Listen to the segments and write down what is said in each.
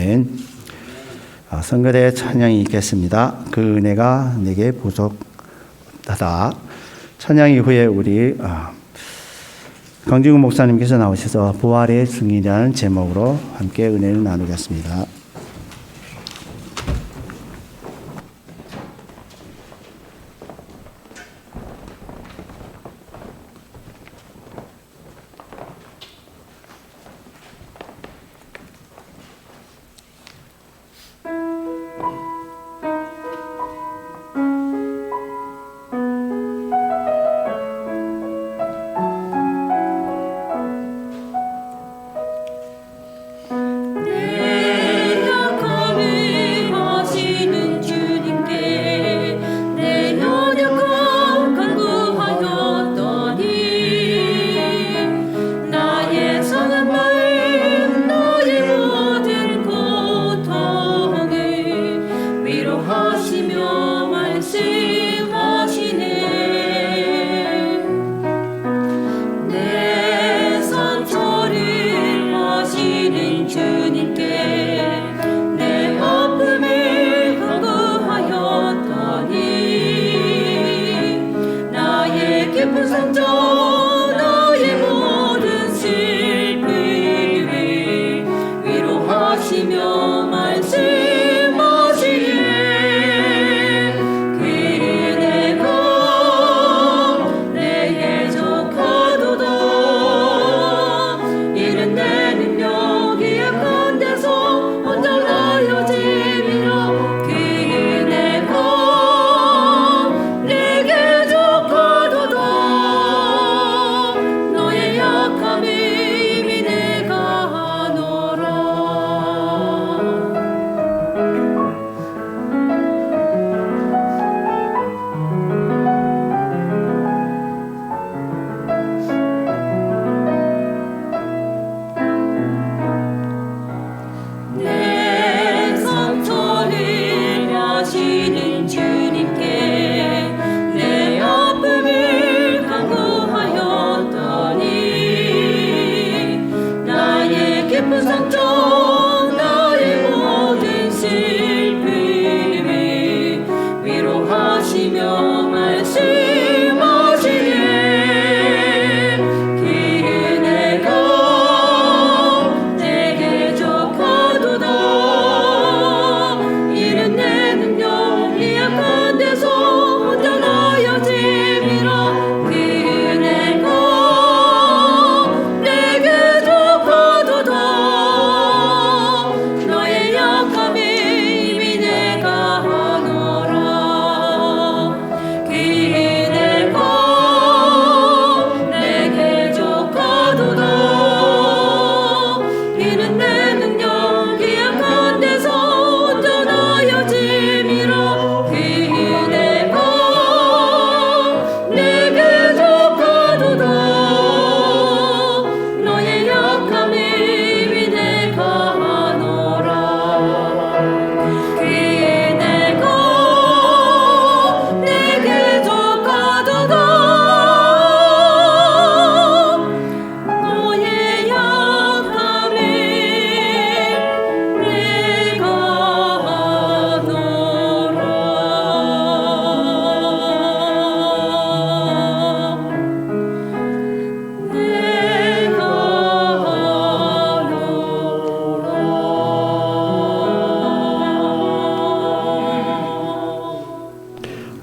아멘. 성결의 찬양이 있겠습니다. 그 은혜가 내게 부족하다. 찬양 이후에 우리 강진구 목사님께서 나오셔서 부활의 증인이라는 제목으로 함께 은혜를 나누겠습니다.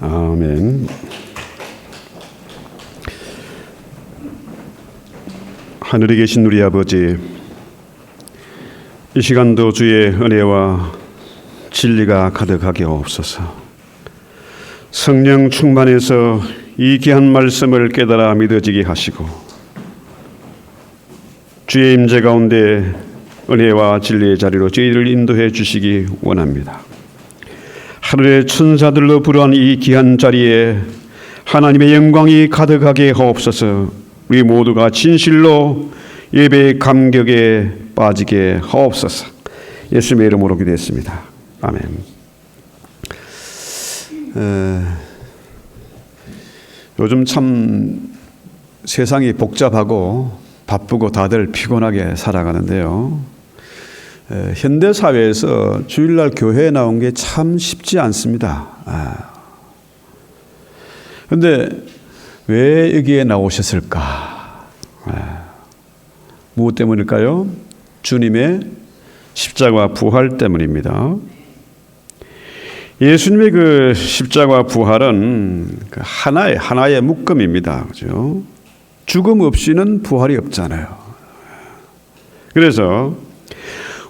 아멘. 하늘에 계신 우리 아버지, 이 시간도 주의 은혜와 진리가 가득하게 없어서 성령 충만해서 이 귀한 말씀을 깨달아 믿어지게 하시고 주의 임재 가운데 은혜와 진리의 자리로 저희를 인도해 주시기 원합니다. 하늘의 천사들로 불어한 이 귀한 자리에 하나님의 영광이 가득하게 하옵소서. 우리 모두가 진실로 예배의 감격에 빠지게 하옵소서. 예수님의 이름으로 기도했습니다. 아멘. 요즘 참 세상이 복잡하고 바쁘고 다들 피곤하게 살아가는데요. 현대 사회에서 주일날 교회에 나온 게 참 쉽지 않습니다. 그런데 왜 여기에 나오셨을까? 무엇 때문일까요? 주님의 십자가 부활 때문입니다. 예수님의 그 십자가 부활은 하나의 묶음입니다. 그죠? 죽음 없이는 부활이 없잖아요. 그래서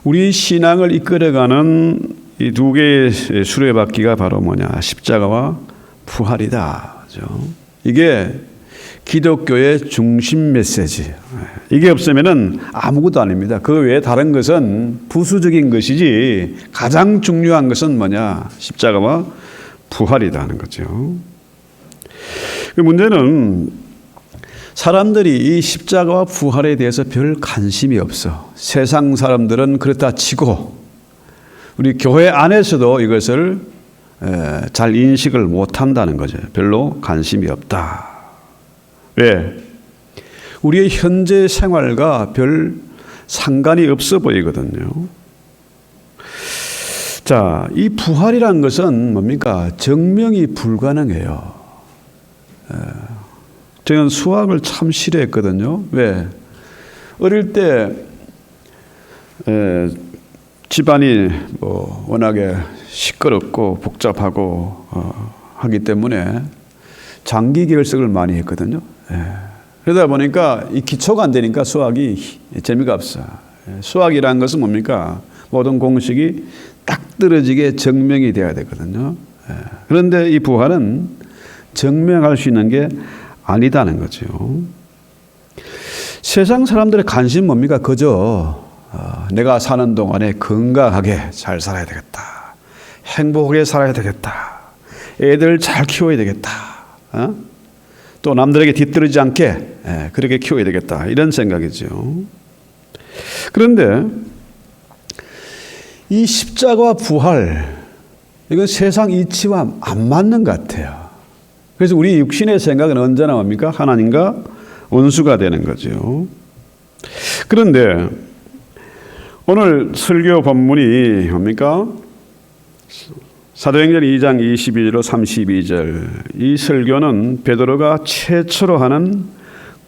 우리 신앙을 이끌어가는 이 두 개의 수레바퀴가 바로 뭐냐? 십자가와 부활이다. 그죠? 이게 기독교의 중심 메시지. 이게 없으면은 아무것도 아닙니다. 그 외에 다른 것은 부수적인 것이지 가장 중요한 것은 뭐냐? 십자가와 부활이라는 거죠. 그 문제는 사람들이 이 십자가와 부활에 대해서 별 관심이 없어. 세상 사람들은 그렇다 치고 우리 교회 안에서도 이것을 잘 인식을 못한다는 거죠. 별로 관심이 없다. 왜? 우리의 현재 생활과 별 상관이 없어 보이거든요. 자, 이 부활이라는 것은 뭡니까? 증명이 불가능해요. 저는 수학을 참 싫어했거든요. 왜? 어릴 때 집안이 워낙에 시끄럽고 복잡하고 하기 때문에 장기 결석을 많이 했거든요. 그러다 보니까 이 기초가 안 되니까 수학이 재미가 없어. 수학이라는 것은 뭡니까? 모든 공식이 딱 떨어지게 증명이 돼야 되거든요. 그런데 이 부활은 증명할 수 있는 게 아니다는 거죠. 세상 사람들의 관심 뭡니까? 그저 내가 사는 동안에 건강하게 잘 살아야 되겠다. 행복하게 살아야 되겠다. 애들 잘 키워야 되겠다. 또 남들에게 뒤떨어지지 않게 그렇게 키워야 되겠다. 이런 생각이죠. 그런데 이 십자가와 부활, 이건 세상 이치와 안 맞는 것 같아요. 그래서 우리 육신의 생각은 언제나 뭡니까? 하나님과 원수가 되는 거죠. 그런데 오늘 설교 본문이 뭡니까? 사도행전 2장 22절로 32절. 이 설교는 베드로가 최초로 하는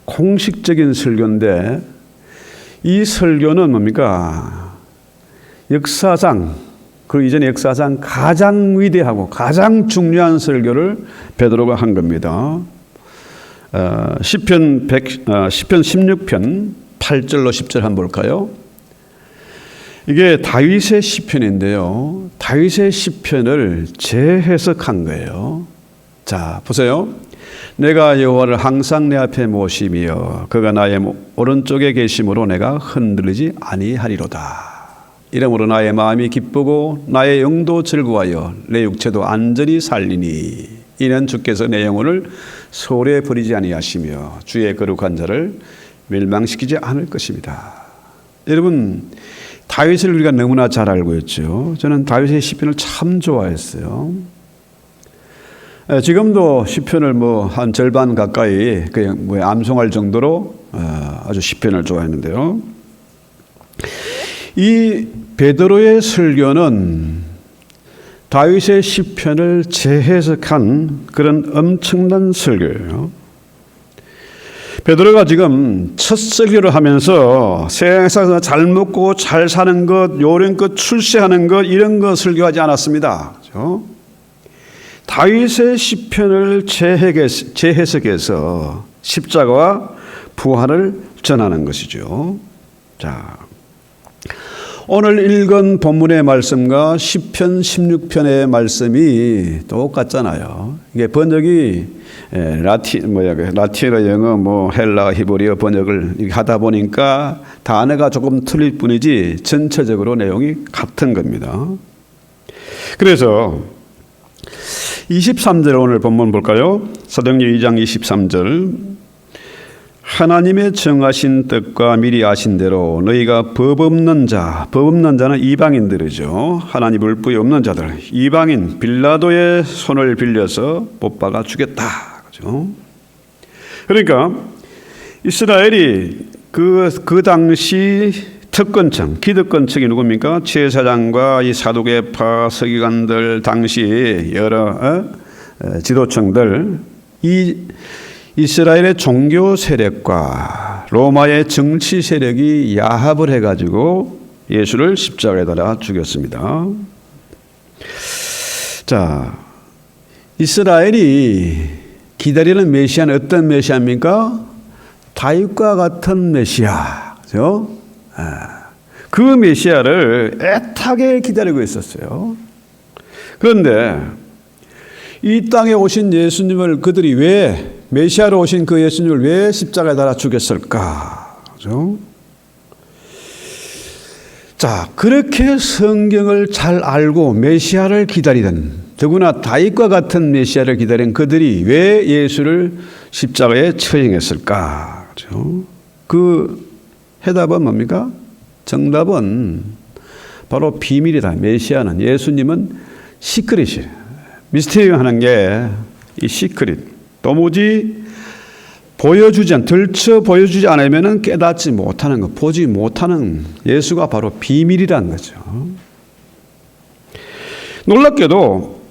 공식적인 설교인데 이 설교는 뭡니까? 역사상, 그 이전의 역사상 가장 위대하고 가장 중요한 설교를 베드로가 한 겁니다. 시편 16편 8절로 10절 한번 볼까요? 이게 다윗의 시편인데요. 다윗의 시편을 재해석한 거예요. 자, 보세요. 내가 여호와를 항상 내 앞에 모시며 그가 나의 오른쪽에 계심으로 내가 흔들리지 아니하리로다. 이러므로 나의 마음이 기쁘고 나의 영도 즐거워하여 내 육체도 안전히 살리니 이는 주께서 내 영혼을 소홀히 버리지 아니하시며 주의 거룩한 자를 멸망시키지 않을 것입니다. 여러분, 다윗을 우리가 너무나 잘 알고 있죠. 저는 다윗의 시편을 참 좋아했어요. 지금도 시편을 한 절반 가까이 그냥 암송할 정도로 아주 시편을 좋아했는데요. 이 베드로의 설교는 다윗의 시편을 재해석한 그런 엄청난 설교예요. 베드로가 지금 첫 설교를 하면서 세상에서 잘 먹고 잘 사는 것, 요령껏 출세하는 것 이런 거 설교하지 않았습니다. 그렇죠? 다윗의 시편을 재해석해서 십자가와 부활을 전하는 것이죠. 자, 오늘 읽은 본문의 말씀과 시편 16편의 말씀이 똑같잖아요. 이게 번역이 라틴어, 영어, 헬라, 히브리어 번역을 하다 보니까 단어가 조금 틀릴 뿐이지 전체적으로 내용이 같은 겁니다. 그래서 23절 오늘 본문 볼까요? 사도행전 2장 23절. 하나님의 정하신 뜻과 미리 아신 대로 너희가 법 없는 자는 이방인들이죠. 하나님 율법이 없는 자들, 이방인 빌라도의 손을 빌려서 못 박아 주겠다. 그죠? 그러니까 이스라엘이 그 당시 특권층, 기득권층이 누굽니까? 제사장과 이 사두개파 서기관들, 당시 여러 지도층들, 이 이스라엘의 종교 세력과 로마의 정치 세력이 야합을 해가지고 예수를 십자가에 달아 죽였습니다. 자, 이스라엘이 기다리는 메시아는 어떤 메시아입니까? 다윗과 같은 메시아, 그죠? 그 메시아를 애타게 기다리고 있었어요. 그런데 이 땅에 오신 예수님을 그들이 왜, 메시아로 오신 그 예수님을 왜 십자가에 달아 죽였을까? 그죠? 자, 그렇게 성경을 잘 알고 메시아를 기다리던, 더구나 다윗과 같은 메시아를 기다린 그들이 왜 예수를 십자가에 처형했을까? 그죠? 그 해답은 뭡니까? 정답은 바로 비밀이다. 메시아는, 예수님은 시크릿이에요. 미스테리움 하는 게 이 시크릿. 도무지 들춰 보여주지 않으면 깨닫지 못하는 것, 보지 못하는 예수가 바로 비밀이라는 거죠. 놀랍게도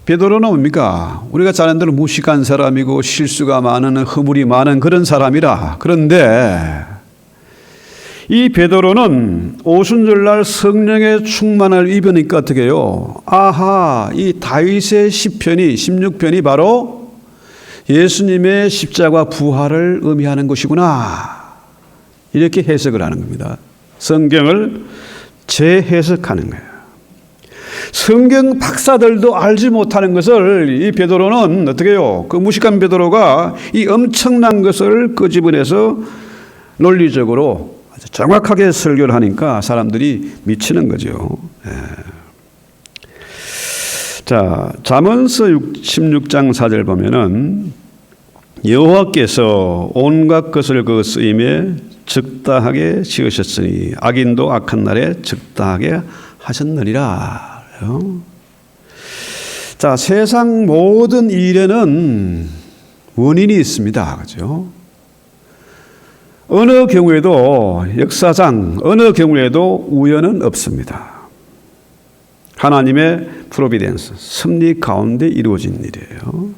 베드로는 뭡니까? 우리가 잘 아는 대로 무식한 사람이고 실수가 많은, 허물이 많은 그런 사람이라. 그런데 이 베드로는 오순절날 성령의 충만을 입으니까 어떻게 해요? 아하, 이 다윗의 시편이 16편이 바로 예수님의 십자가 부활을 의미하는 것이구나. 이렇게 해석을 하는 겁니다. 성경을 재해석하는 거예요. 성경 박사들도 알지 못하는 것을 이 베드로는 어떻게 해요? 그 무식한 베드로가 이 엄청난 것을 끄집어내서 논리적으로 아주 정확하게 설교를 하니까 사람들이 미치는 거죠. 자, 잠언서 16장 4절 보면은 여호와께서 온갖 것을 그 쓰임에 적다하게 지으셨으니 악인도 악한 날에 적다하게 하셨느니라. 자, 세상 모든 일에는 원인이 있습니다. 그죠? 어느 경우에도 역사상 어느 경우에도 우연은 없습니다. 하나님의 프로비덴스, 섭리 가운데 이루어진 일이에요.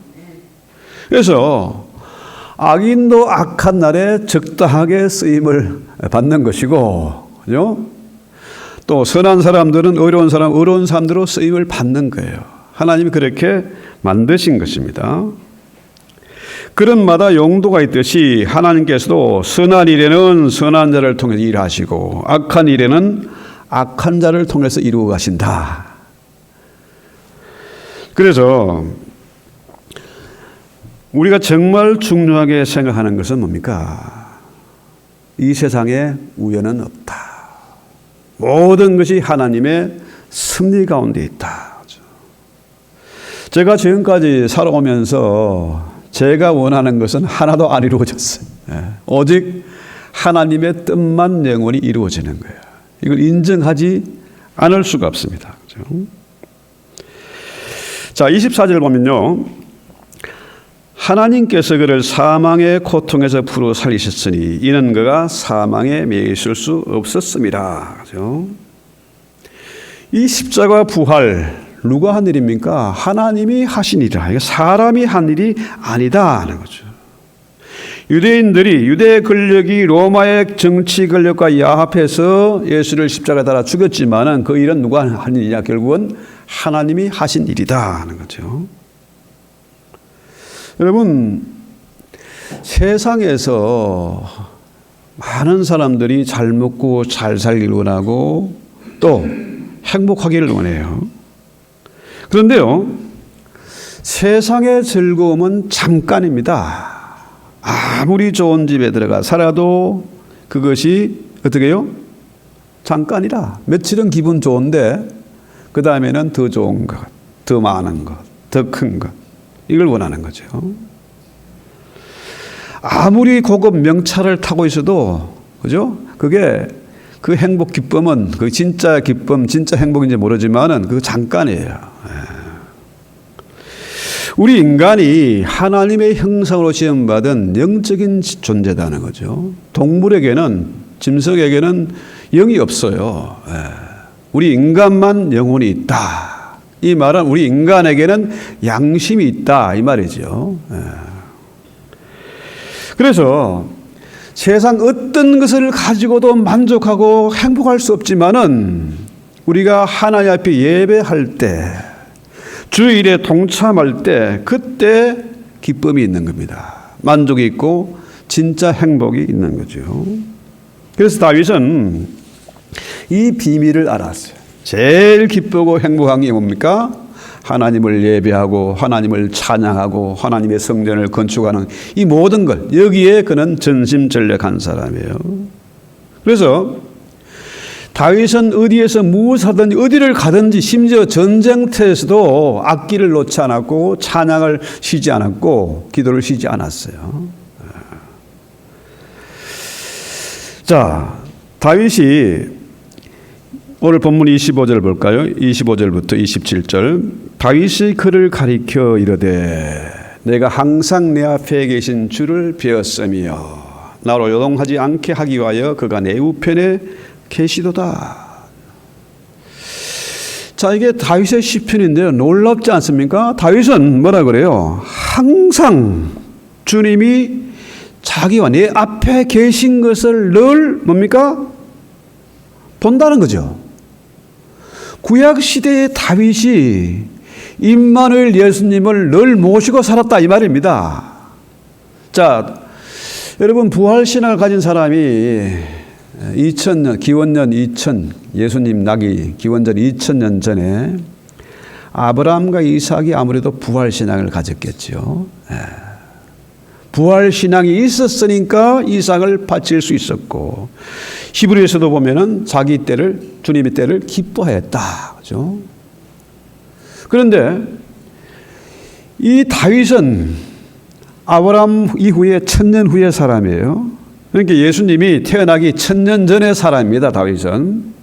그래서 악인도 악한 날에 적당하게 쓰임을 받는 것이고, 그죠? 또 선한 사람들은 어려운 사람들로 쓰임을 받는 거예요. 하나님이 그렇게 만드신 것입니다. 그런마다 용도가 있듯이 하나님께서도 선한 일에는 선한 자를 통해서 일하시고 악한 일에는 악한 자를 통해서 이루어 가신다. 그래서 우리가 정말 중요하게 생각하는 것은 뭡니까? 이 세상에 우연은 없다. 모든 것이 하나님의 섭리 가운데 있다. 제가 지금까지 살아오면서 제가 원하는 것은 하나도 안 이루어졌어요. 오직 하나님의 뜻만 영원히 이루어지는 거예요. 이걸 인정하지 않을 수가 없습니다. 그렇죠? 자, 24절 보면요. 하나님께서 그를 사망의 고통에서 풀어 살리셨으니 이는 그가 사망에 매여 있을 수 없었습니다. 그렇죠? 이 십자가 부활 누가 한 일입니까? 하나님이 하신 일이라. 이게 사람이 한 일이 아니다 하는 거죠. 유대인들이 유대 권력이 로마의 정치 권력과 야합해서 예수를 십자가에 달아 죽였지만은 그 일은 누가 한 일이냐? 결국은 하나님이 하신 일이다 하는 거죠. 여러분, 세상에서 많은 사람들이 잘 먹고 잘 살기를 원하고 또 행복하기를 원해요. 그런데요, 세상의 즐거움은 잠깐입니다. 아무리 좋은 집에 들어가 살아도 그것이 어떻게 해요? 잠깐이라. 며칠은 기분 좋은데 그 다음에는 더 좋은 것, 더 많은 것, 더 큰 것, 이걸 원하는 거죠. 아무리 고급 명차를 타고 있어도, 그죠? 그게 그 행복 기쁨은 그 진짜 기쁨, 진짜 행복인지 모르지만은 그거 잠깐이에요. 우리 인간이 하나님의 형상으로 지음받은 영적인 존재다는 거죠. 동물에게는, 짐승에게는 영이 없어요. 우리 인간만 영혼이 있다. 이 말은 우리 인간에게는 양심이 있다 이 말이죠. 그래서 세상 어떤 것을 가지고도 만족하고 행복할 수 없지만은 우리가 하나님 앞에 예배할 때, 주일에 동참할 때 그때 기쁨이 있는 겁니다. 만족이 있고 진짜 행복이 있는 거죠. 그래서 다윗은 이 비밀을 알았어요. 제일 기쁘고 행복한 게 뭡니까? 하나님을 예배하고 하나님을 찬양하고 하나님의 성전을 건축하는 이 모든 것, 여기에 그는 전심전력한 사람이에요. 그래서 다윗은 어디에서 무엇하든지 어디를 가든지 심지어 전쟁터에서도 악기를 놓지 않았고 찬양을 쉬지 않았고 기도를 쉬지 않았어요. 자, 다윗이 오늘 본문 25절 볼까요? 25절부터 27절. 다윗이 그를 가리켜 이르되 내가 항상 내 앞에 계신 주를 배웠으며 나로 요동하지 않게 하기 위하여 그가 내 우편에 계시도다. 자, 이게 다윗의 시편인데요. 놀랍지 않습니까? 다윗은 뭐라 그래요? 항상 주님이 자기와 내 앞에 계신 것을 늘 뭡니까? 본다는 거죠. 구약 시대의 다윗이 임마누엘 예수님을 늘 모시고 살았다 이 말입니다. 자, 여러분 부활 신앙을 가진 사람이 2000년 기원년 2000 예수님 나기 기원전 2000년 전에 아브라함과 이삭이 아무래도 부활 신앙을 가졌겠죠. 부활 신앙이 있었으니까 이삭을 바칠 수 있었고 히브리에서도 보면은 자기 때를 주님의 때를 기뻐했다. 그죠? 그런데 이 다윗은 아브라함 이후에 1000년 후의 사람이에요. 그러니까 예수님이 태어나기 1000년 전의 사람입니다. 다윗은.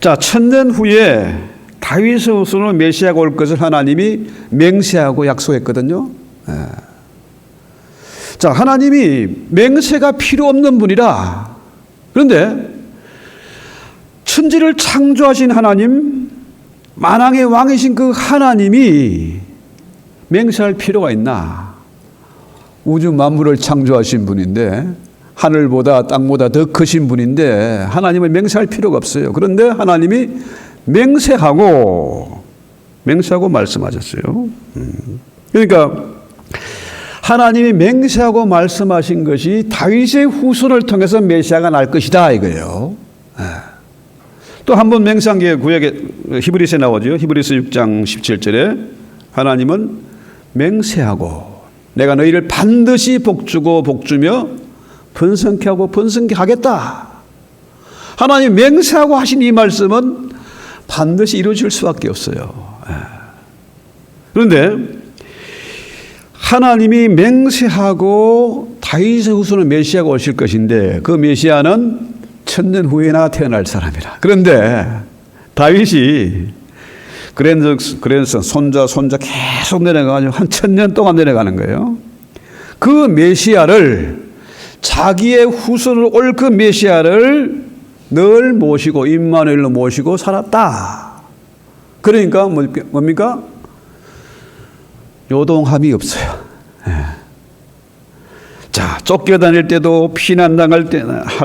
자, 1000년 후에 다윗의 후손으로 메시아가 올 것을 하나님이 맹세하고 약속했거든요. 자, 하나님이 맹세가 필요 없는 분이라. 그런데 천지를 창조하신 하나님, 만왕의 왕이신 그 하나님이 맹세할 필요가 있나? 우주 만물을 창조하신 분인데, 하늘보다 땅보다 더 크신 분인데 하나님을 맹세할 필요가 없어요. 그런데 하나님이 맹세하고 말씀하셨어요. 그러니까 하나님이 맹세하고 말씀하신 것이 다윗의 후손을 통해서 메시아가 날 것이다 이거예요. 또 한 번 맹세한 게 구약에 히브리서에 나오죠. 히브리서 6장 17절에 하나님은 맹세하고 내가 너희를 반드시 복주고 복주며 번성케 하고 번성케 하겠다. 하나님 맹세하고 하신 이 말씀은 반드시 이루어질 수밖에 없어요. 그런데 하나님이 맹세하고 다윗의 후손은 메시아가 오실 것인데 그 메시아는 1000년 후에나 태어날 사람이라. 그런데 다윗이 그랜선 손자 계속 내려가가지고 한 1000년 동안 내려가는 거예요. 그 메시아를 자기의 후손으로 올 그 메시아를 늘 모시고 임마누엘로 모시고 살았다. 그러니까 뭡니까? 요동함이 없어요. 자, 쫓겨다닐 때도 피난당할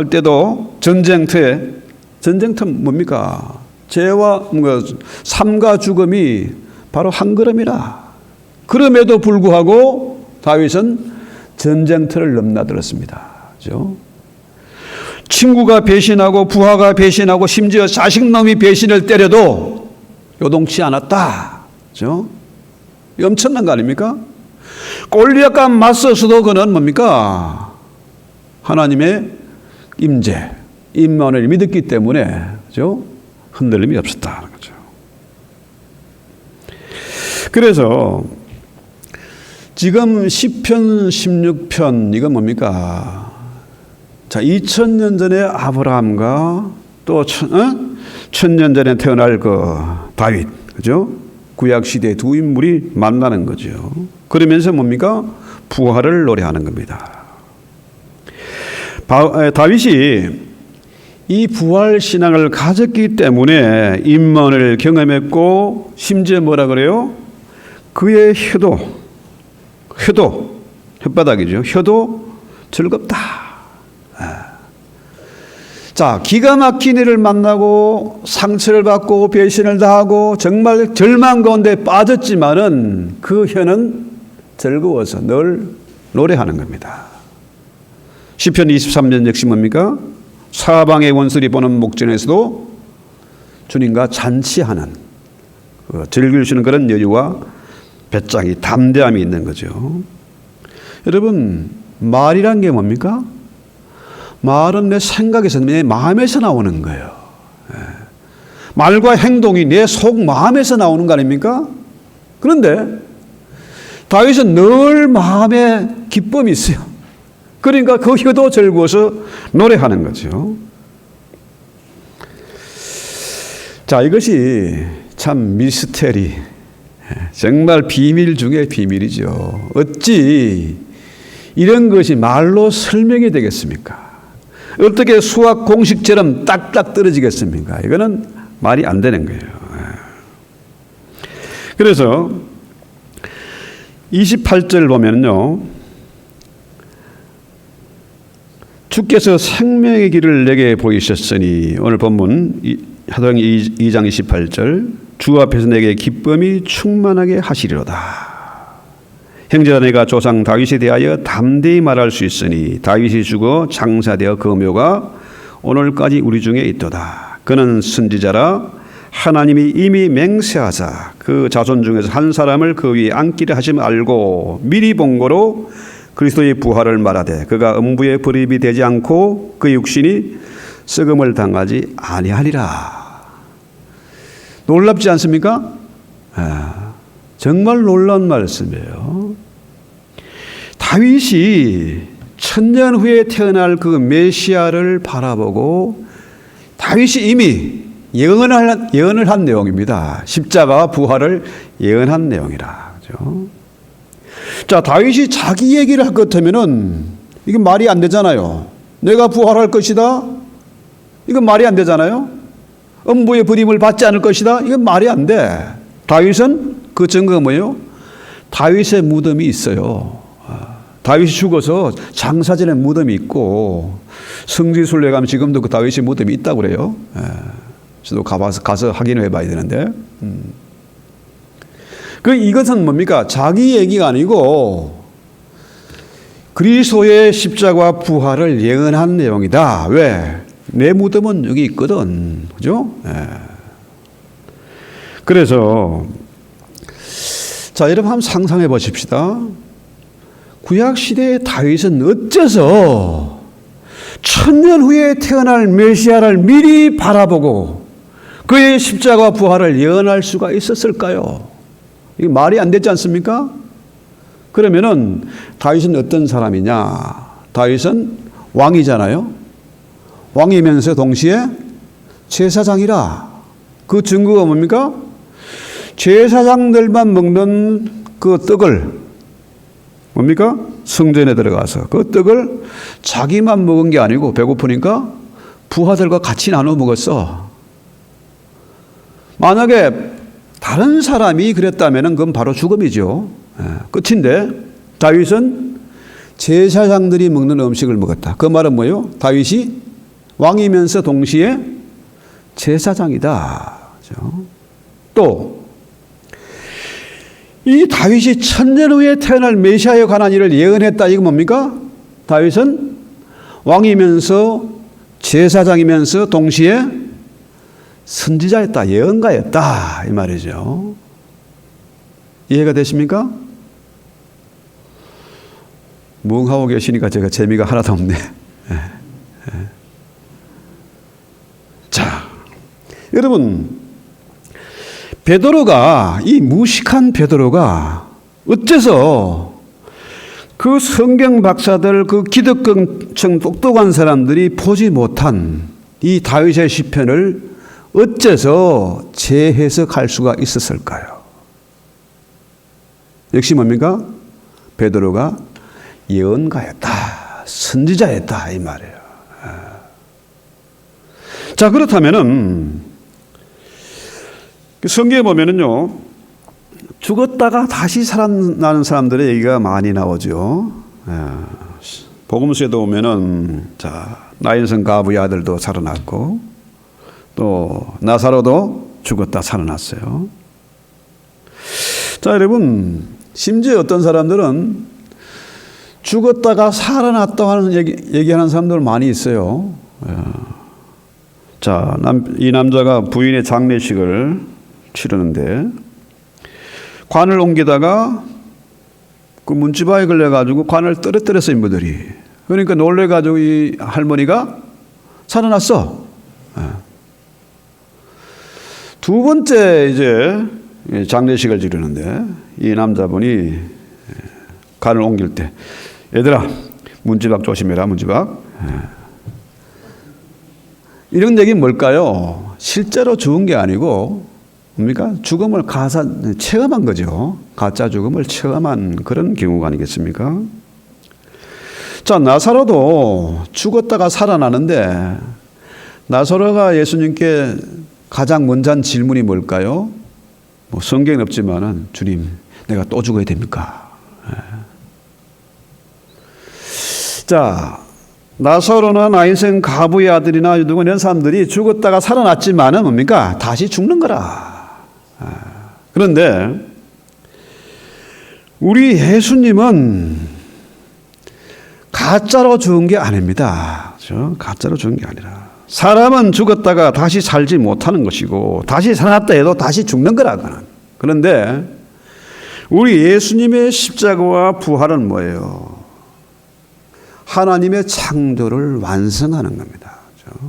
때도 전쟁터에 뭡니까? 죄와 삶과 죽음이 바로 한 걸음이라. 그럼에도 불구하고 다윗은 전쟁터를 넘나들었습니다. 그렇죠? 친구가 배신하고 부하가 배신하고 심지어 자식놈이 배신을 때려도 요동치 않았다. 그렇죠? 엄청난 거 아닙니까? 골리앗과 맞서서도 그는 뭡니까? 하나님의 임재, 임마누엘을 믿었기 때문에 그렇죠? 흔들림이 없었다. 그렇죠? 그래서 지금 시편 16편 이건 뭡니까? 자, 2000년 전에 아브라함과 또 1000년 전에 태어날 그 다윗, 그죠? 구약 시대 두 인물이 만나는 거죠. 그러면서 뭡니까? 부활을 노래하는 겁니다. 다윗이 이 부활 신앙을 가졌기 때문에 임만을 경험했고 심지어 뭐라 그래요? 그의 혓바닥이죠. 혀도 즐겁다. 자, 기가 막힌 일을 만나고 상처를 받고 배신을 당하고 정말 절망 가운데 빠졌지만은 그 혀는 즐거워서 늘 노래하는 겁니다. 시편 23년 역시 뭡니까? 사방의 원수들이 보는 목전에서도 주님과 잔치하는 즐길 수 있는 그런 여유와 배짱이 담대함이 있는 거죠. 여러분, 말이란 게 뭡니까? 말은 내 생각에서, 내 마음에서 나오는 거예요. 말과 행동이 내 속 마음에서 나오는 거 아닙니까? 그런데 다윗은 늘 마음에 기쁨이 있어요. 그러니까 그 혀도 즐거워서 노래하는 거죠. 자, 이것이 참 미스테리, 정말 비밀 중에 비밀이죠. 어찌 이런 것이 말로 설명이 되겠습니까? 어떻게 수학 공식처럼 딱딱 떨어지겠습니까? 이거는 말이 안 되는 거예요. 그래서 28절 보면요, 주께서 생명의 길을 내게 보이셨으니, 오늘 본문 사도행전 2장 28절, 주 앞에서 내게 기쁨이 충만하게 하시리로다. 형제가 내가 조상 다윗에 대하여 담대히 말할 수 있으니 다윗이 죽어 장사되어 그 묘가 오늘까지 우리 중에 있도다. 그는 선지자라 하나님이 이미 맹세하사 그 자손 중에서 한 사람을 그 위에 앉기를 하심 알고 미리 본 거로 그리스도의 부활을 말하되 그가 음부의 불입이 되지 않고 그 육신이 썩음을 당하지 아니하리라. 놀랍지 않습니까? 정말 놀라운 말씀이에요. 다윗이 천년 후에 태어날 그 메시아를 바라보고 다윗이 이미 예언을 한 내용입니다. 십자가와 부활을 예언한 내용이라. 그렇죠? 자, 다윗이 자기 얘기를 할 것 같으면은 이게 말이 안 되잖아요. 내가 부활할 것이다. 이건 말이 안 되잖아요. 음부의 불임을 받지 않을 것이다. 이건 말이 안 돼. 다윗은 그 증거가 뭐예요? 다윗의 무덤이 있어요. 다윗이 죽어서 장사진의 무덤이 있고 성지순례 가면 지금도 그 다윗의 무덤이 있다고 그래요. 저도 가서 확인해 봐야 되는데. 이것은 뭡니까? 자기 얘기가 아니고 그리스도의 십자가와 부활을 예언한 내용이다. 왜? 내 무덤은 여기 있거든. 그죠? 그래서 자, 여러분 한번 상상해 보십시다. 구약시대의 다윗은 어째서 천년 후에 태어날 메시아를 미리 바라보고 그의 십자가 부활을 예언할 수가 있었을까요? 이게 말이 안 되지 않습니까? 그러면은 다윗은 어떤 사람이냐? 다윗은 왕이잖아요. 왕이면서 동시에 제사장이라. 그 증거가 뭡니까? 제사장들만 먹는 그 떡을 뭡니까? 성전에 들어가서 그 떡을 자기만 먹은 게 아니고 배고프니까 부하들과 같이 나눠 먹었어. 만약에 다른 사람이 그랬다면 그건 바로 죽음이죠. 끝인데 다윗은 제사장들이 먹는 음식을 먹었다. 그 말은 뭐예요? 다윗이 왕이면서 동시에 제사장이다. 또 이 다윗이 천년 후에 태어날 메시아에 관한 일을 예언했다. 이거 뭡니까? 다윗은 왕이면서 제사장이면서 동시에 선지자였다. 예언가였다. 이 말이죠. 이해가 되십니까? 멍하고 계시니까 제가 재미가 하나도 없네. 자, 여러분, 베드로가, 이 무식한 베드로가 어째서 그 성경 박사들, 그 기독교청 똑똑한 사람들이 보지 못한 이 다윗의 시편을 어째서 재해석할 수가 있었을까요? 역시 뭡니까? 베드로가 예언가였다, 선지자였다 이 말이에요. 자, 그렇다면은 성경에 보면은요, 죽었다가 다시 살아나는 사람들의 얘기가 많이 나오죠. 복음서에도 보면은, 자, 나인성 가부의 아들도 살아났고, 또 나사로도 죽었다 살아났어요. 자, 여러분, 심지어 어떤 사람들은 죽었다가 살아났다고 하는 얘기하는 사람들 많이 있어요. 자, 이 남자가 부인의 장례식을 치르는데 관을 옮기다가 그 문지방에 걸려가지고 관을 떨어뜨렸어요, 인부들이. 그러니까 놀래가지고 이 할머니가 살아났어. 두 번째 이제 장례식을 치르는데 이 남자분이 관을 옮길 때, 얘들아, 문지박 조심해라, 문지박. 이런 얘기는 뭘까요? 실제로 죽은 게 아니고 뭡니까? 죽음을 체험한 거죠. 가짜 죽음을 체험한 그런 경우가 아니겠습니까? 자, 나사로도 죽었다가 살아나는데 나사로가 예수님께 가장 먼저 한 질문이 뭘까요? 뭐 성경은 없지만은, 주님, 내가 또 죽어야 됩니까? 자, 나사로나 나인생 가부의 아들이나 누구 이런 사람들이 죽었다가 살아났지만은 뭡니까? 다시 죽는 거라. 그런데 우리 예수님은 가짜로 죽은 게 아닙니다. 그렇죠? 가짜로 죽은 게 아니라, 사람은 죽었다가 다시 살지 못하는 것이고 다시 살아났다 해도 다시 죽는 거라고는. 그런데 우리 예수님의 십자가와 부활은 뭐예요? 하나님의 창조를 완성하는 겁니다. 그렇죠?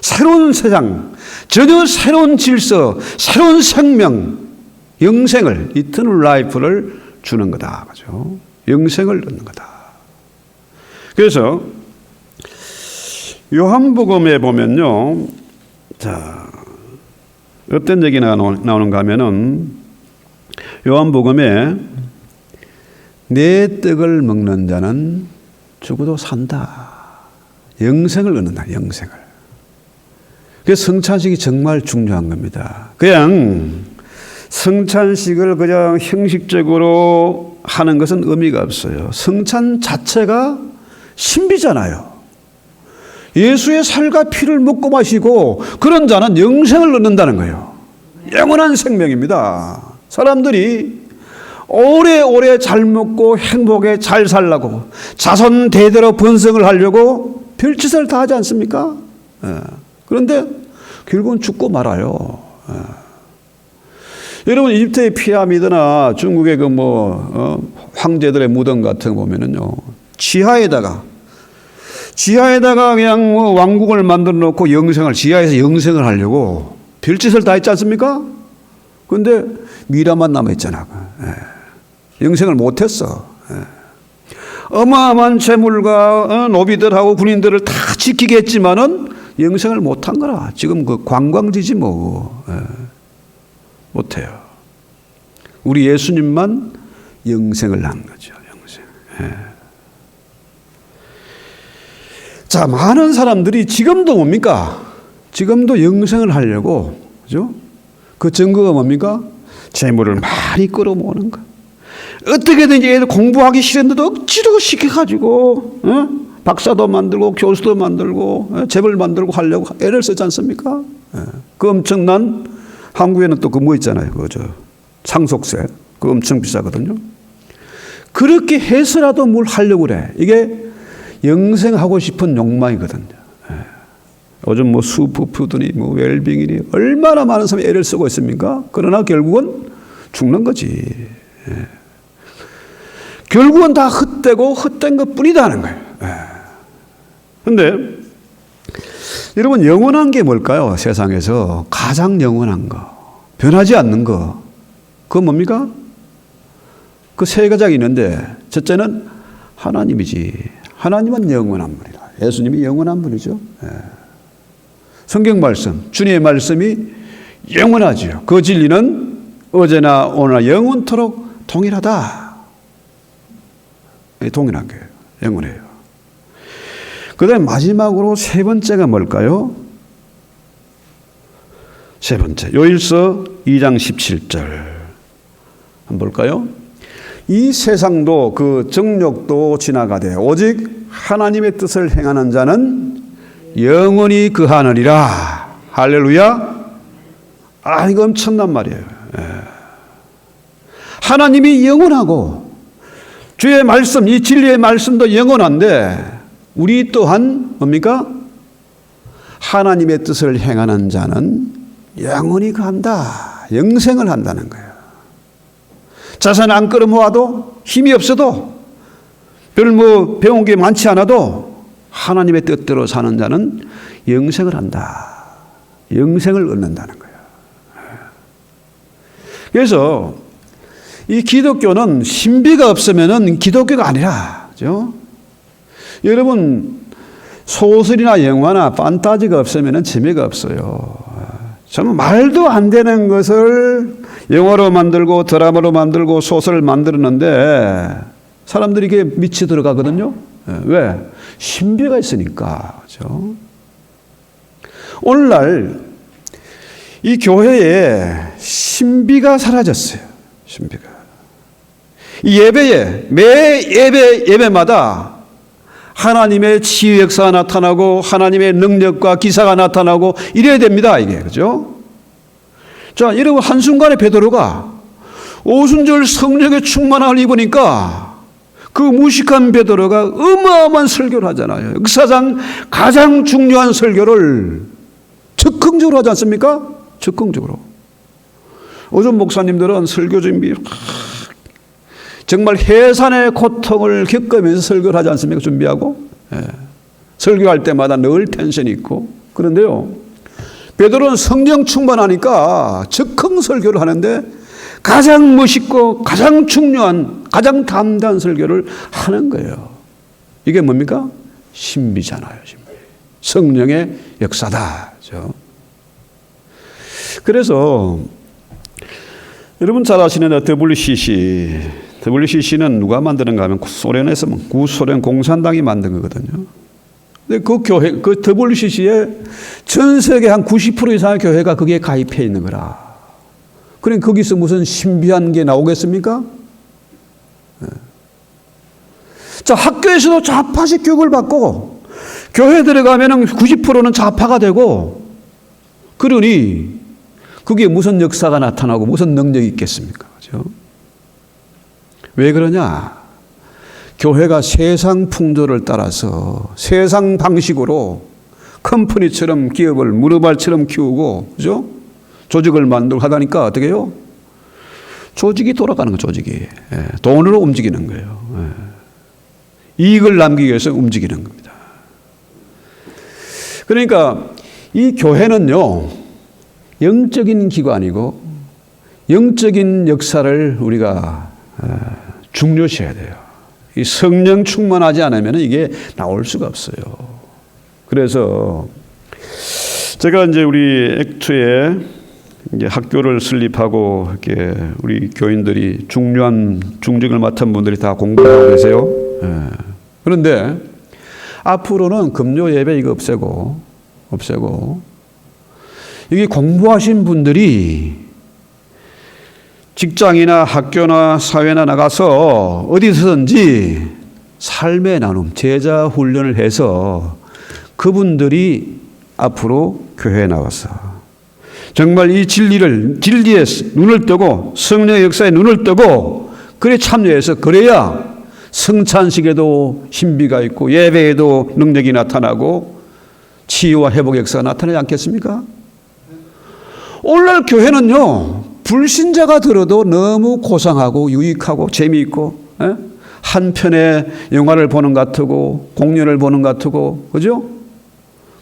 새로운 세상, 전혀 새로운 질서, 새로운 생명, 영생을, 이터널 라이프를 주는 거다. 그렇죠? 영생을 얻는 거다. 그래서 요한복음에 보면요, 자, 어떤 얘기가 나오는가 하면은, 요한복음에 내 떡을 먹는 자는 죽어도 산다. 영생을 얻는다, 영생을. 그래서 성찬식이 정말 중요한 겁니다. 그냥 성찬식을 그냥 형식적으로 하는 것은 의미가 없어요. 성찬 자체가 신비잖아요. 예수의 살과 피를 먹고 마시고 그런 자는 영생을 얻는다는 거예요. 영원한 생명입니다. 사람들이 오래오래 잘 먹고 행복에 잘 살라고, 자손 대대로 번성을 하려고 별짓을 다 하지 않습니까? 그런데 결국은 죽고 말아요. 여러분, 이집트의 피라미드나 중국의 황제들의 무덤 같은 거 보면은요, 지하에다가 그냥 왕국을 만들어 놓고 지하에서 영생을 하려고 별짓을 다 했지 않습니까? 그런데 미라만 남아있잖아. 영생을 못했어. 어마어마한 재물과 노비들하고 군인들을 다 지키게 했지만은 영생을 못한 거라. 지금 그 관광지지 뭐. 못해요. 우리 예수님만 영생을 한 거죠. 영생. 자, 많은 사람들이 지금도 뭡니까? 지금도 영생을 하려고, 그죠? 그 증거가 뭡니까? 재물을 많이 끌어모으는 거. 어떻게든지 애들 공부하기 싫은데도 억지로 시켜가지고, 박사도 만들고, 교수도 만들고, 재벌 만들고 하려고 애를 쓰지 않습니까? 그 엄청난, 한국에는 또 그 뭐 있잖아요. 상속세. 그거 엄청 비싸거든요. 그렇게 해서라도 뭘 하려고 그래. 이게 영생하고 싶은 욕망이거든요. 요즘 슈퍼푸드니 웰빙이니 얼마나 많은 사람이 애를 쓰고 있습니까? 그러나 결국은 죽는 거지. 결국은 다 헛되고 헛된 것 뿐이다는 거예요. 그런데 여러분, 영원한 게 뭘까요? 세상에서 가장 영원한 거, 변하지 않는 거, 그건 뭡니까? 그 세 가지가 있는데, 첫째는 하나님이지. 하나님은 영원한 분이다. 예수님이 영원한 분이죠. 성경 말씀, 주님의 말씀이 영원하지요. 그 진리는 어제나 오늘나 영원토록 동일하다. 동일한 거예요. 영원해요. 그다음에 마지막으로 세 번째가 뭘까요? 세 번째, 요일서 2장 17절 한번 볼까요? 이 세상도 그 정욕도 지나가되 오직 하나님의 뜻을 행하는 자는 영원히 거하느니라. 할렐루야. 이거 엄청난 말이에요. 하나님이 영원하고 주의 말씀, 이 진리의 말씀도 영원한데 우리 또한 뭡니까? 하나님의 뜻을 행하는 자는 영원히 간다. 영생을 한다는 거예요. 자산 안 끌어모아도 힘이 없어도 별 배운 게 많지 않아도 하나님의 뜻대로 사는 자는 영생을 한다. 영생을 얻는다는 거예요. 그래서 이 기독교는 신비가 없으면 기독교가 아니라, 그죠? 여러분, 소설이나 영화나 판타지가 없으면 재미가 없어요. 정말 말도 안 되는 것을 영화로 만들고 드라마로 만들고 소설을 만들었는데 사람들이 이게 미치 들어가거든요. 왜? 신비가 있으니까. 그죠? 오늘날 이 교회에 신비가 사라졌어요. 신비가. 이 예배에, 매 예배마다 하나님의 치유 역사가 나타나고 하나님의 능력과 기사가 나타나고 이래야 됩니다. 이게. 그죠? 자, 여러분 한순간에 베드로가 오순절 성령의 충만함을 입으니까 그 무식한 베드로가 어마어마한 설교를 하잖아요. 역사상 가장 중요한 설교를 적극적으로 하지 않습니까? 적극적으로. 오전 목사님들은 설교 준비 정말 해산의 고통을 겪으면서 설교를 하지 않습니까? 준비하고. 설교할 때마다 늘 텐션이 있고. 그런데요, 베드로는 성령 충만하니까 적극 설교를 하는데 가장 멋있고 가장 중요한 가장 담대한 설교를 하는 거예요. 이게 뭡니까? 신비잖아요. 신비. 성령의 역사다. 그렇죠? 그래서 여러분 잘 아시는 WCC는 누가 만드는가 하면 소련에서 구소련 공산당이 만든 거거든요. 근데 그 교회, 그 WCC에 전 세계 한 90% 이상의 교회가 거기에 가입해 있는 거라. 그러니까 거기서 무슨 신비한 게 나오겠습니까? 자, 학교에서도 좌파식 교육을 받고 교회 들어가면 90%는 좌파가 되고 그러니 그게 무슨 역사가 나타나고 무슨 능력이 있겠습니까? 그렇죠? 왜 그러냐? 교회가 세상 풍조를 따라서 세상 방식으로 컴퍼니처럼 기업을 무르발처럼 키우고, 그죠? 조직을 만들고 하다니까 어떻게 해요? 조직이 돌아가는 거예요, 조직이. 돈으로 움직이는 거예요. 이익을 남기기 위해서 움직이는 겁니다. 그러니까 이 교회는요, 영적인 기관이고 영적인 역사를 우리가 중요시해야 돼요. 이 성령 충만하지 않으면 이게 나올 수가 없어요. 그래서 제가 이제 우리 액트에 이제 학교를 설립하고 이렇게 우리 교인들이 중요한 중직을 맡은 분들이 다 공부를 하고 계세요. 그런데 앞으로는 금요 예배 이거 없애고 여기 공부하신 분들이 직장이나 학교나 사회나 나가서 어디서든지 삶의 나눔, 제자 훈련을 해서 그분들이 앞으로 교회에 나와서 정말 이 진리에 눈을 뜨고 성령의 역사에 눈을 뜨고 그래 참여해서 그래야 성찬식에도 신비가 있고 예배에도 능력이 나타나고 치유와 회복 역사가 나타나지 않겠습니까? 오늘날 교회는요, 불신자가 들어도 너무 고상하고 유익하고 재미있고, 한 편의 영화를 보는 것 같고 공연을 보는 것 같고, 그죠?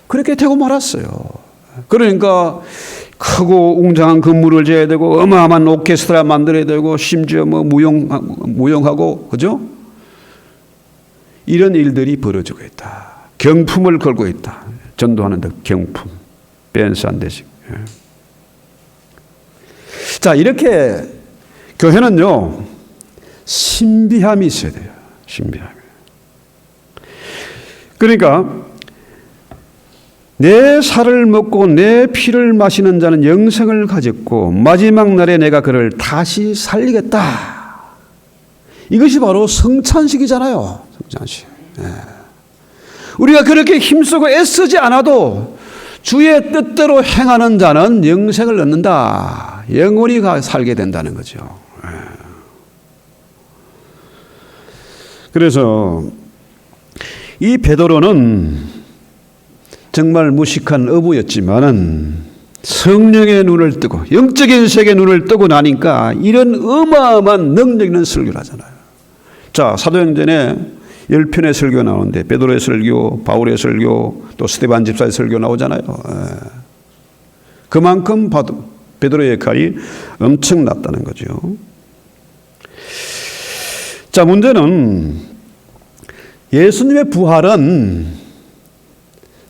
그렇게 되고 말았어요. 그러니까 크고 웅장한 건물을 지어야 되고 어마어마한 오케스트라 만들어야 되고 심지어 뭐 무용하고, 그죠? 이런 일들이 벌어지고 있다. 경품을 걸고 있다. 전도하는 데 경품, 댄스 한 대씩. 자, 이렇게 교회는요, 신비함이 있어야 돼요. 신비함이. 그러니까 내 살을 먹고 내 피를 마시는 자는 영생을 가졌고 마지막 날에 내가 그를 다시 살리겠다. 이것이 바로 성찬식이잖아요. 성찬식. 우리가 그렇게 힘쓰고 애쓰지 않아도 주의 뜻대로 행하는 자는 영생을 얻는다. 영원히 살게 된다는 거죠. 그래서 이 베드로는 정말 무식한 어부였지만은 성령의 눈을 뜨고 영적인 세계의 눈을 뜨고 나니까 이런 어마어마한 능력 있는 설교를 하잖아요. 자, 사도행전에 10편의 설교 나오는데 베드로의 설교, 바울의 설교, 또 스데반 집사의 설교 나오잖아요. 그만큼 베드로의 역할이 엄청났다는 거죠. 자, 문제는 예수님의 부활은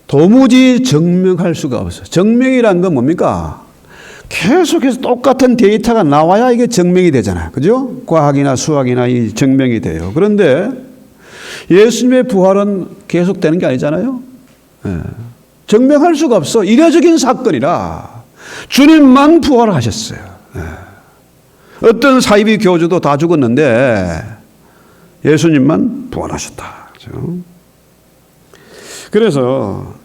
도무지 증명할 수가 없어요. 증명이란 건 뭡니까? 계속해서 똑같은 데이터가 나와야 이게 증명이 되잖아요. 그죠? 과학이나 수학이나 이 증명이 돼요. 그런데 예수님의 부활은 계속되는 게 아니잖아요. 증명할 수가 없어. 이례적인 사건이라 주님만 부활하셨어요. 어떤 사이비 교주도 다 죽었는데 예수님만 부활하셨다. 그렇죠? 그래서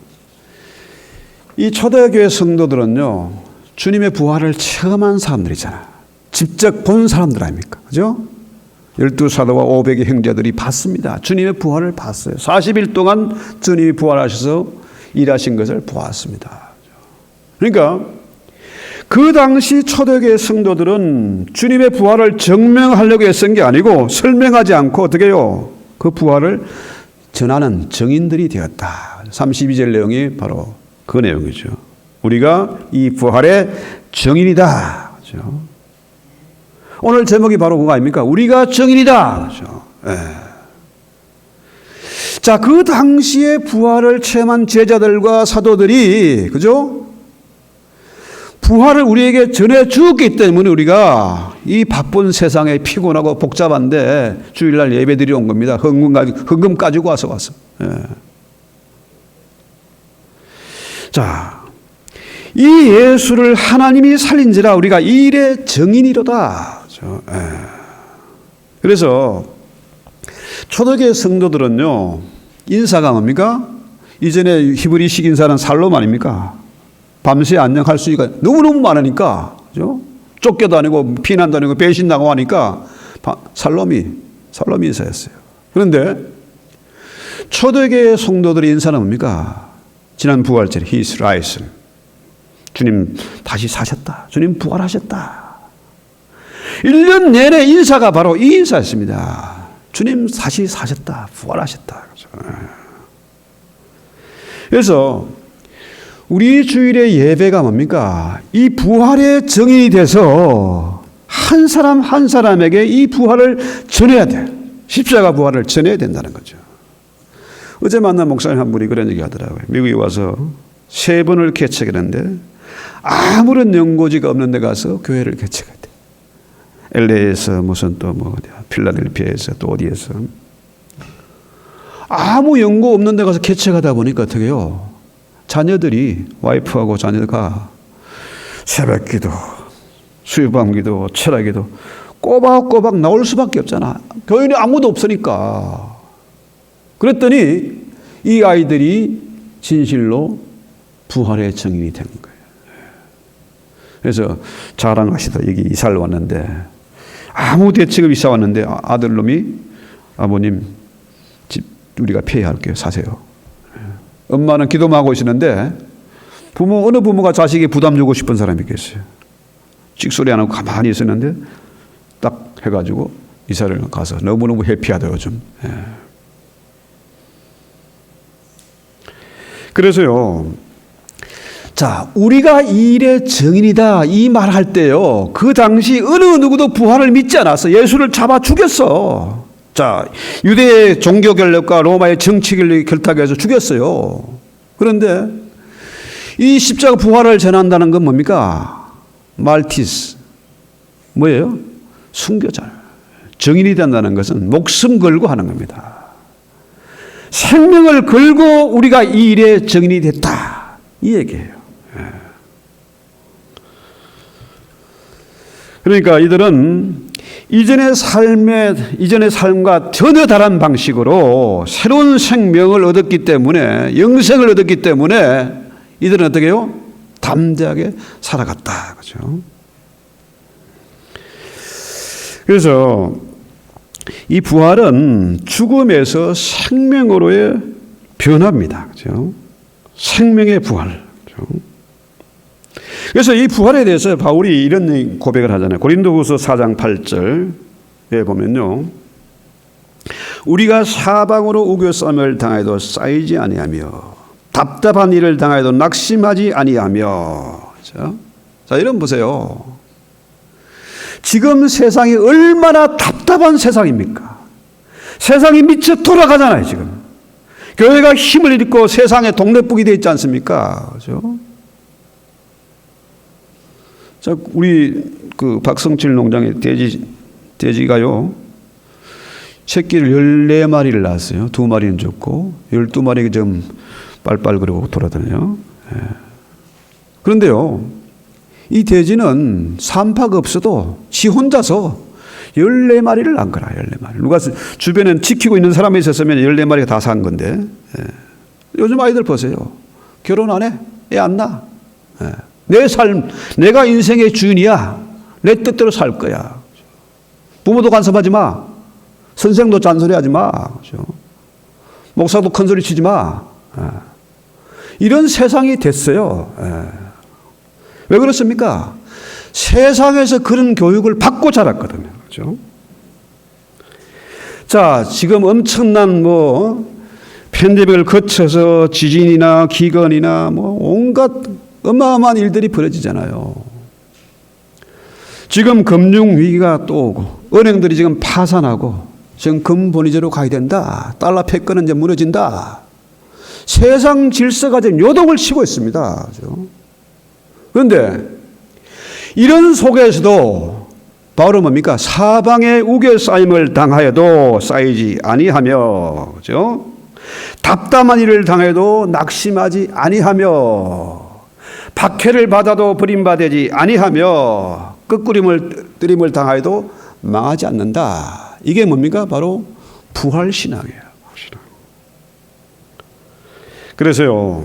이 초대교회 성도들은요, 주님의 부활을 체험한 사람들이잖아요. 직접 본 사람들 아닙니까? 그죠? 12사도와 500의 형제들이 봤습니다. 주님의 부활을 봤어요. 40일 동안 주님이 부활하셔서 일하신 것을 보았습니다. 그러니까 그 당시 초대교회 성도들은 주님의 부활을 증명하려고 애쓴 게 아니고 설명하지 않고 어떻게 해요? 그 부활을 전하는 증인들이 되었다. 32절 내용이 바로 그 내용이죠. 우리가 이 부활의 증인이다. 그렇죠? 오늘 제목이 바로 그거 아닙니까? 우리가 증인이다. 그렇죠? 자, 그 당시에 부활을 체험한 제자들과 사도들이, 그죠? 부활을 우리에게 전해주었기 때문에 우리가 이 바쁜 세상에 피곤하고 복잡한데 주일날 예배드리러 온 겁니다. 헌금 가지고 와서. 자, 이 예수를 하나님이 살린지라 우리가 이 일의 증인이로다. 그래서 초대교회 성도들은요, 인사가 뭡니까? 이전에 히브리식 인사는 살롬 아닙니까? 밤새 안녕할 수 있가 너무너무 많으니까, 그죠? 쫓겨다니고 피난다니고 배신당하고 하니까 살롬이 인사였어요. 그런데 초대교회 성도들의 인사는 뭡니까? 지난 부활절 He is risen. 주님 다시 사셨다. 주님 부활하셨다. 1년 내내 인사가 바로 이 인사였습니다. 주님 다시 사셨다. 부활하셨다. 그래서 우리 주일의 예배가 뭡니까? 이 부활의 증인이 돼서 한 사람 한 사람에게 이 부활을 전해야 돼. 십자가 부활을 전해야 된다는 거죠. 어제 만난 목사님 한 분이 그런 얘기 하더라고요. 미국에 와서 3번을 개척했는데 아무런 연고지가 없는 데 가서 교회를 개척했대. LA에서 무슨 또 뭐 필라델피아에서 또 어디에서 아무 연고 없는 데 가서 개척하다 보니까 어떻게 해요? 자녀들이, 와이프하고 자녀가 새벽기도, 수요밤기도, 철학기도 꼬박꼬박 나올 수밖에 없잖아. 교인이 아무도 없으니까. 그랬더니 이 아이들이 진실로 부활의 증인이 된 거예요. 그래서 자랑하시다. 여기 이사를 왔는데 아무 대책을 이사 왔는데 아들놈이 아버님 집 우리가 폐해할게요. 사세요. 엄마는 기도만 하고 있었는데 어느 부모가 자식이 부담 주고 싶은 사람이 있겠어요. 찍소리 안 하고 가만히 있었는데 딱 해가지고 이사를 가서 너무너무 해피하다 요즘. 그래서요. 자, 우리가 이 일의 증인이다 이 말할 때요. 그 당시 어느 누구도 부활을 믿지 않았어. 예수를 잡아 죽였어. 자, 유대의 종교 결력과 로마의 정치 결력이 결탁해서 죽였어요. 그런데 이 십자가 부활을 전한다는 건 뭡니까? 말티스. 뭐예요? 순교자. 증인이 된다는 것은 목숨 걸고 하는 겁니다. 생명을 걸고 우리가 이 일에 증인이 됐다. 이 얘기예요. 그러니까 이들은 이전의 삶과 전혀 다른 방식으로 새로운 생명을 얻었기 때문에, 영생을 얻었기 때문에 이들은 어떻게 해요? 담대하게 살아갔다. 그죠? 그래서 이 부활은 죽음에서 생명으로의 변화입니다. 그죠? 생명의 부활. 그죠? 그래서 이 부활에 대해서 바울이 이런 고백을 하잖아요. 고린도후서 4장 8절에 보면요. 우리가 사방으로 우겨싸움을 당해도 쌓이지 아니하며 답답한 일을 당해도 낙심하지 아니하며. 자, 이런 보세요. 지금 세상이 얼마나 답답한 세상입니까? 세상이 미쳐 돌아가잖아요, 지금. 교회가 힘을 잃고 세상에 동네북이 되어 있지 않습니까? 그죠? 자, 우리 그 박성칠 농장의 돼지가요, 새끼를 14마리를 낳았어요. 2마리는 죽고, 12마리가 좀 빨빨거리고 돌아다녀요. 예. 그런데요, 이 돼지는 산파가 없어도 지 혼자서 14마리를 낳은 거라, 14마리. 누가 주변에 지키고 있는 사람이 있었으면 14마리가 다 산 건데. 예. 요즘 아이들 보세요. 결혼 안 해? 애 안 낳아? 예. 내 삶, 내가 인생의 주인이야. 내 뜻대로 살 거야. 부모도 간섭하지 마. 선생도 잔소리하지 마. 그렇죠? 목사도 큰소리 치지 마. 이런 세상이 됐어요. 왜 그렇습니까? 세상에서 그런 교육을 받고 자랐거든요. 그렇죠? 자, 지금 엄청난 팬데믹을 거쳐서 지진이나 기근이나 온갖 어마어마한 일들이 벌어지잖아요. 지금 금융위기가 또 오고, 은행들이 지금 파산하고, 지금 금본위제로 가야 된다. 달러 패권은 이제 무너진다. 세상 질서가 지금 요동을 치고 있습니다. 그런데 이런 속에서도 바울은 뭡니까? 사방에 우겨싸임을 당하여도 쌓이지 아니하며, 그죠? 답답한 일을 당해도 낙심하지 아니하며, 박해를 받아도 버림받지 아니하며, 끄꾸림을 당하여도 망하지 않는다. 이게 뭡니까? 바로 부활신앙이에요. 그래서요,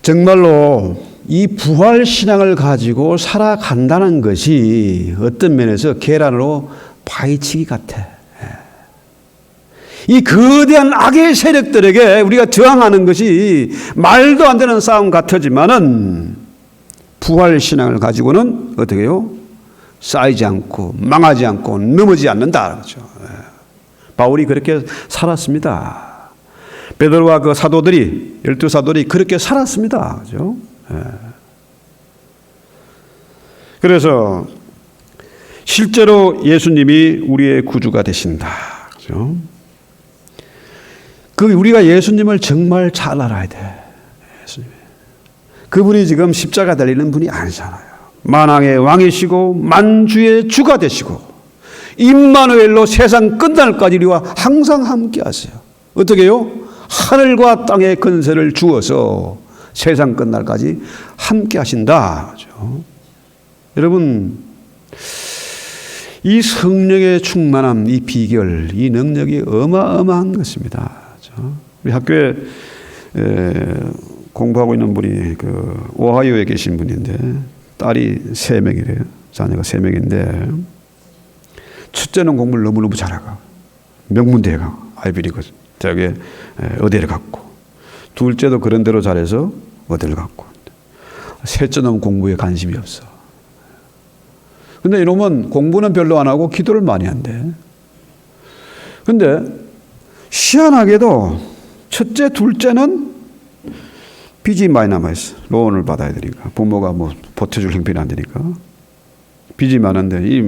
정말로 이 부활신앙을 가지고 살아간다는 것이 어떤 면에서 계란으로 파헤치기 같아. 이 거대한 악의 세력들에게 우리가 저항하는 것이 말도 안 되는 싸움 같지만은, 부활신앙을 가지고는 어떻게 해요? 쌓이지 않고 망하지 않고 넘어지지 않는다. 그렇죠? 바울이 그렇게 살았습니다. 베드로와 그 사도들이, 12사도들이 그렇게 살았습니다. 그죠? 그래서 실제로 예수님이 우리의 구주가 되신다. 그죠? 우리가 예수님을 정말 잘 알아야 돼. 예수님. 그분이 지금 십자가 달리는 분이 아니잖아요. 만왕의 왕이시고 만주의 주가 되시고 임마누엘로 세상 끝날까지 우리와 항상 함께 하세요. 어떻게 해요? 하늘과 땅의 권세를 주어서 세상 끝날까지 함께 하신다. 그렇죠? 여러분, 이 성령의 충만함, 이 비결, 이 능력이 어마어마한 것입니다. 그렇죠? 우리 학교에 공부하고 있는 분이 오하이오에 계신 분인데 딸이 3명이래요. 자녀가 3명인데 첫째는 공부를 너무너무 잘하고 명문대에 가고 아이비리그 대학에 의대를 갔고, 둘째도 그런 대로 잘해서 의대를 갔고, 셋째는 공부에 관심이 없어. 근데 이놈은 공부는 별로 안 하고 기도를 많이 한대. 근데 희한하게도 첫째, 둘째는 빚이 많이 남아있어. 로온을 받아야 되니까. 부모가 보태줄 형편이 안 되니까. 빚이 많은데, 이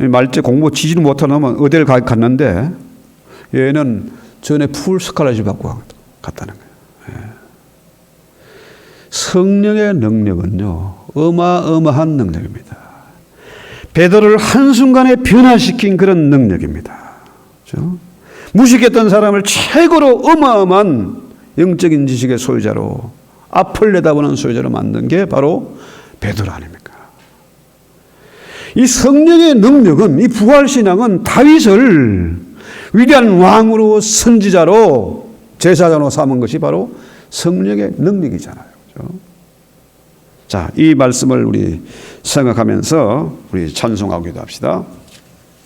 말째 공부 지지를 못하는 놈은 의대를 갔는데, 얘는 전에 풀 스칼라십 받고 갔다는 거예요. 성령의 능력은요, 어마어마한 능력입니다. 베드로를 한순간에 변화시킨 그런 능력입니다. 그렇죠? 무식했던 사람을 최고로 어마어마한 영적인 지식의 소유자로, 앞을 내다보는 소유자로 만든 게 바로 베드로 아닙니까? 이 성령의 능력은, 이 부활신앙은 다윗을 위대한 왕으로, 선지자로, 제사장으로 삼은 것이 바로 성령의 능력이잖아요. 그렇죠? 자, 이 말씀을 우리 생각하면서 우리 찬송하기도 합시다.